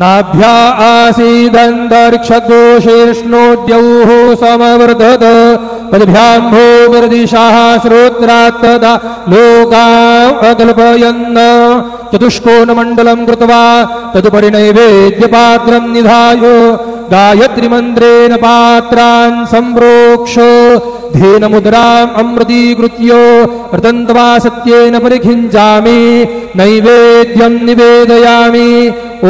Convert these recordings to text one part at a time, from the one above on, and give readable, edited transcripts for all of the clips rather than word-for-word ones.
नाभ्या आसीदन्तरिक्षघोषेष्णोद्यौः समवर्धत पद्भ्याम्भोगर्दिशाः श्रोत्रात्तदा लोकाम् अकल्पयन् चतुष्कोणमण्डलं कृत्वा तदुपरि नैवेद्यपात्रं निधाय गायत्रीमन्त्रेण पात्रान् सम्प्रोक्ष धेनमुद्राम् अमृतीकृत्य रतन्त्वा सत्येन परिखिञ्चामि नैवेद्यं निवेदयामि। ॐ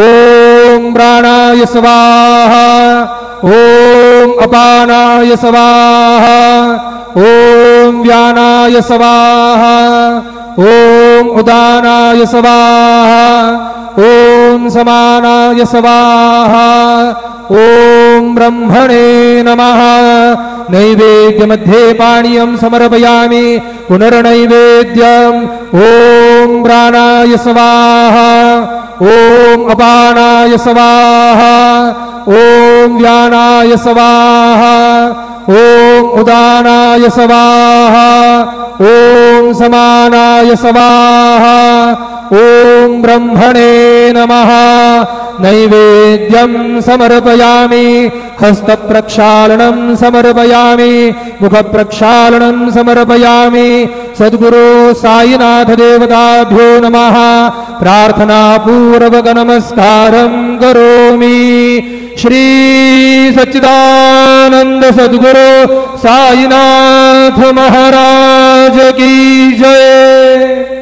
प्राणाय स्वाहा ॐ अपानाय स्वाहा ॐ व्यानाय स्वाहा ॐ उदानाय स्वाहा ॐ समानाय स्वाहा ॐ ब्रह्मणे नमः। नैवेद्यमध्ये पानीयं समर्पयामि पुनर्नैवेद्यम्। ॐ प्राणाय स्वाहा ॐ अपानाय स्वाहा ॐ व्यानाय स्वाहा ॐ उदानाय स्वाहा ॐ समानाय स्वाहा ॐ ब्रह्मणे नमः। नैवेद्यं समर्पयामि हस्तप्रक्षालनं समर्पयामि मुखप्रक्षालनं समर्पयामि। सद्गुरु साईनाथ देवताभ्यो नमः। प्रार्थनापूर्वक नमस्कारं करोमि। श्री सच्चिदानंद सद्गुरु साईनाथ महाराज की जय।